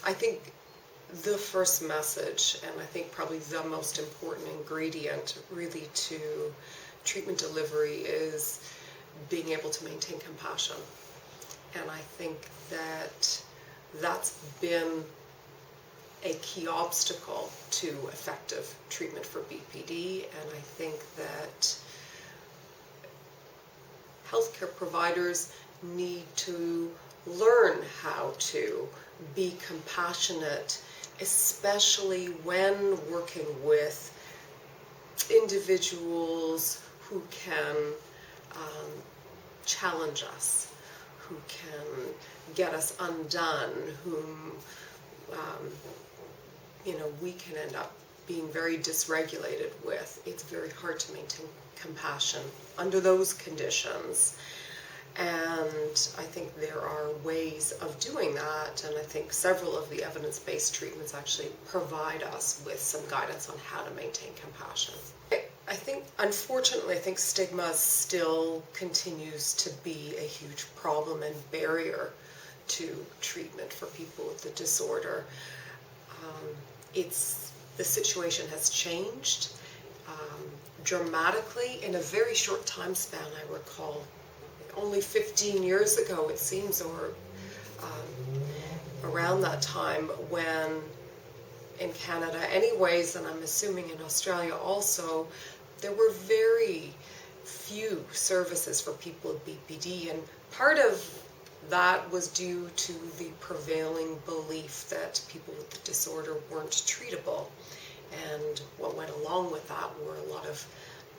I think the first message, and I think probably the most important ingredient really to treatment delivery, is being able to maintain compassion. And I think that that's been a key obstacle to effective treatment for BPD, and I think that healthcare providers need to learn how to be compassionate, especially when working with individuals who can challenge us, who can get us undone, whom we can end up being very dysregulated with. It's very hard to maintain compassion under those conditions. And I think there are ways of doing that, and I think several of the evidence-based treatments actually provide us with some guidance on how to maintain compassion. I think, unfortunately, I think stigma still continues to be a huge problem and barrier to treatment for people with the disorder. The situation has changed dramatically in a very short time span. I recall only 15 years ago, it seems, or around that time, when in Canada anyways, and I'm assuming in Australia also, there were very few services for people with BPD, and part of that was due to the prevailing belief that people with the disorder weren't treatable. And what went along with that were a lot of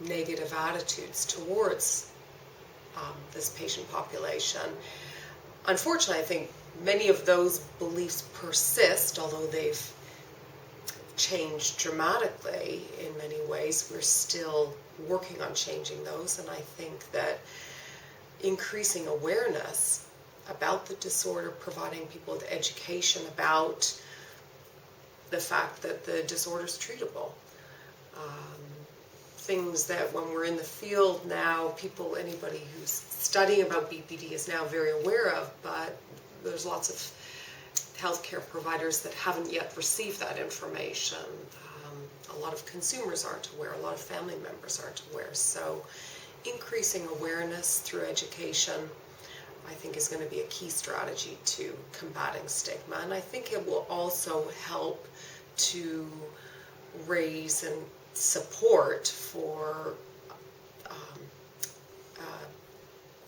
negative attitudes towards this patient population. Unfortunately, I think many of those beliefs persist, although they've changed dramatically in many ways. We're still working on changing those, and I think that increasing awareness about the disorder, providing people with education about the fact that the disorder is treatable. Things that when we're in the field now, anybody who's studying about BPD is now very aware of, but there's lots of healthcare providers that haven't yet received that information. A lot of consumers aren't aware, a lot of family members aren't aware. So increasing awareness through education, I think, is going to be a key strategy to combating stigma. And I think it will also help to raise and support for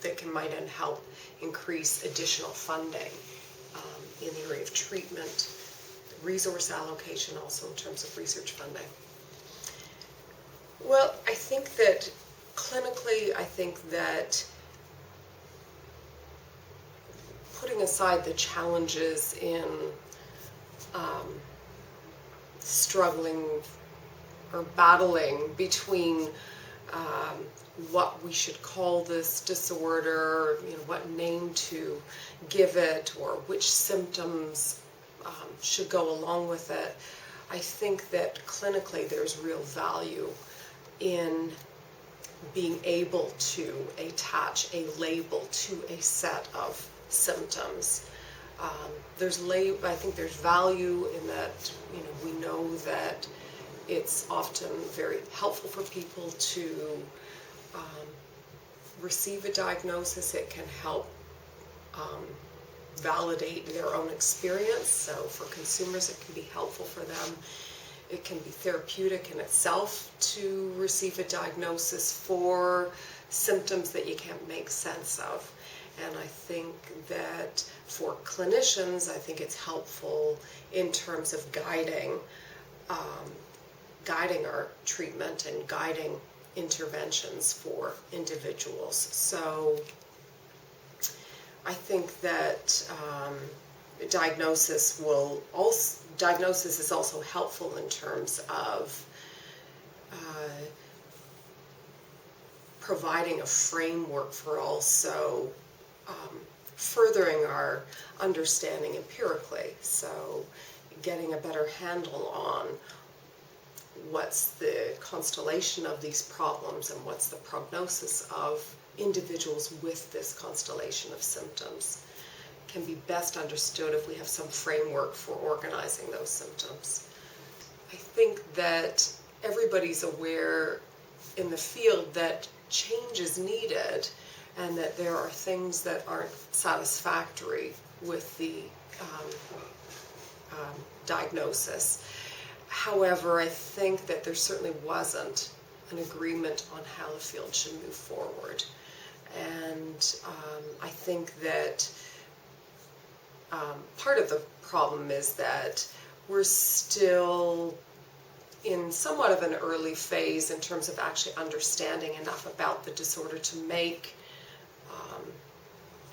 that might help increase additional funding in the area of treatment, resource allocation also in terms of research funding. Well, I think that clinically, I think that putting aside the challenges in struggling or battling between what we should call this disorder, what name to give it, or which symptoms should go along with it, I think that clinically there's real value in being able to attach a label to a set of symptoms. I think there's value in that. We know that it's often very helpful for people to receive a diagnosis. It can help validate their own experience. So for consumers, it can be helpful for them. It can be therapeutic in itself to receive a diagnosis for symptoms that you can't make sense of. And I think that for clinicians, I think it's helpful in terms of guiding our treatment and guiding interventions for individuals. So I think that diagnosis is also helpful in terms of providing a framework for also furthering our understanding empirically. So getting a better handle on what's the constellation of these problems and what's the prognosis of individuals with this constellation of symptoms. can be best understood if we have some framework for organizing those symptoms. I think that everybody's aware in the field that change is needed and that there are things that aren't satisfactory with the diagnosis. However, I think that there certainly wasn't an agreement on how the field should move forward. And I think that part of the problem is that we're still in somewhat of an early phase in terms of actually understanding enough about the disorder to make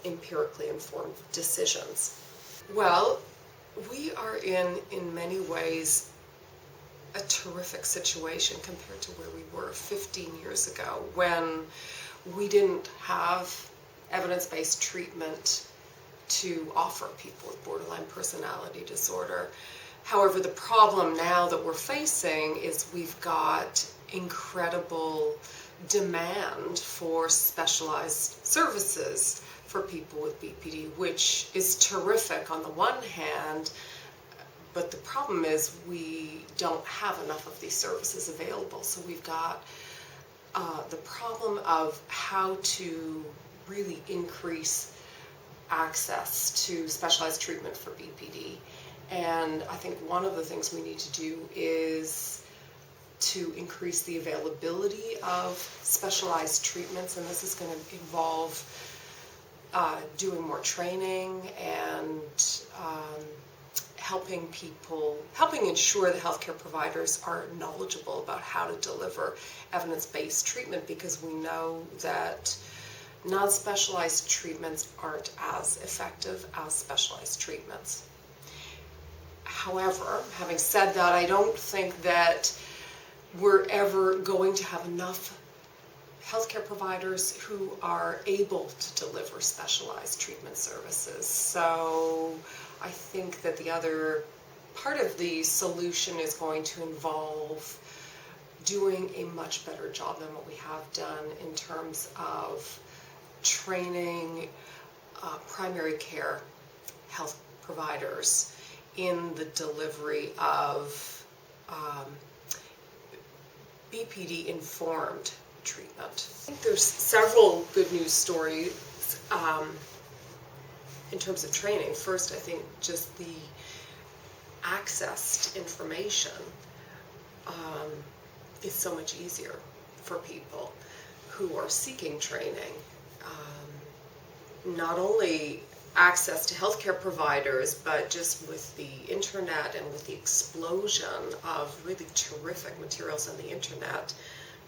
empirically informed decisions. Well, we are in many ways, a terrific situation compared to where we were 15 years ago when we didn't have evidence-based treatment to offer people with borderline personality disorder. However, the problem now that we're facing is we've got incredible demand for specialized services for people with BPD, which is terrific on the one hand, but the problem is we don't have enough of these services available. So we've got the problem of how to really increase access to specialized treatment for BPD. And I think one of the things we need to do is to increase the availability of specialized treatments, and this is going to involve doing more training and helping ensure that healthcare providers are knowledgeable about how to deliver evidence-based treatment, because we know that non-specialized treatments aren't as effective as specialized treatments. However, having said that, I don't think that we're ever going to have enough healthcare providers who are able to deliver specialized treatment services. So I think that the other part of the solution is going to involve doing a much better job than what we have done in terms of training primary care health providers in the delivery of BPD-informed treatment. I think there's several good news stories in terms of training. First, I think just the access to information is so much easier for people who are seeking training. Not only access to healthcare providers, but just with the internet and with the explosion of really terrific materials on the internet,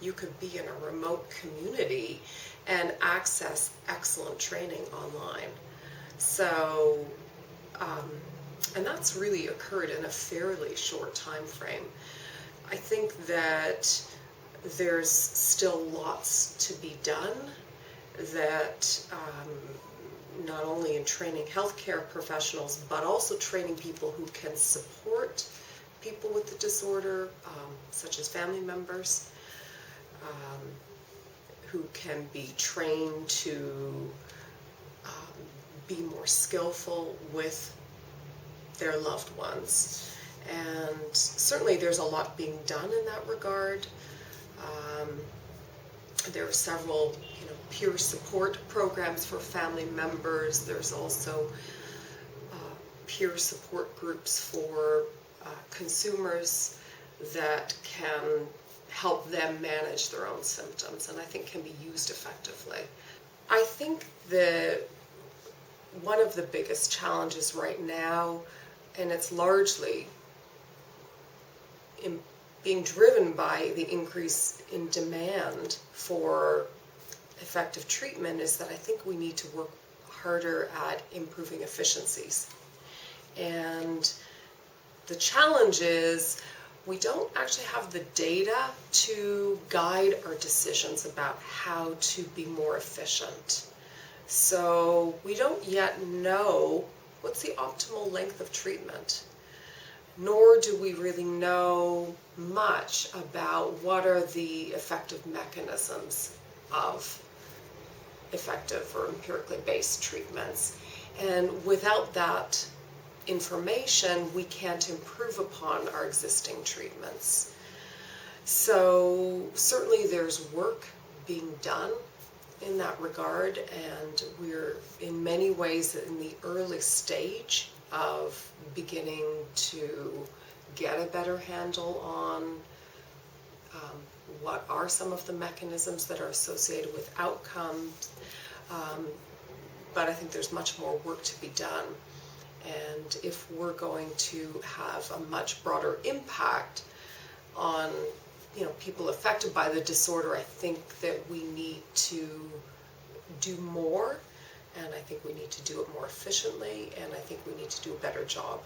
you could be in a remote community and access excellent training online. So, and that's really occurred in a fairly short time frame. I think that there's still lots to be done, that not only in training healthcare professionals, but also training people who can support people with the disorder, such as family members, who can be trained to be more skillful with their loved ones. And certainly there's a lot being done in that regard. There are several peer support programs for family members. There's also peer support groups for consumers that can help them manage their own symptoms, and I think can be used effectively. I think that one of the biggest challenges right now, and it's largely being driven by the increase in demand for effective treatment, is that I think we need to work harder at improving efficiencies. And the challenge is we don't actually have the data to guide our decisions about how to be more efficient. So we don't yet know what's the optimal length of treatment, nor do we really know much about what are the effective mechanisms of effective or empirically based treatments. And without that information, we can't improve upon our existing treatments. So certainly there's work being done in that regard, and we're in many ways in the early stage of beginning to get a better handle on what are some of the mechanisms that are associated with outcomes, but I think there's much more work to be done. And if we're going to have a much broader impact on people affected by the disorder, I think that we need to do more, and I think we need to do it more efficiently, and I think we need to do a better job.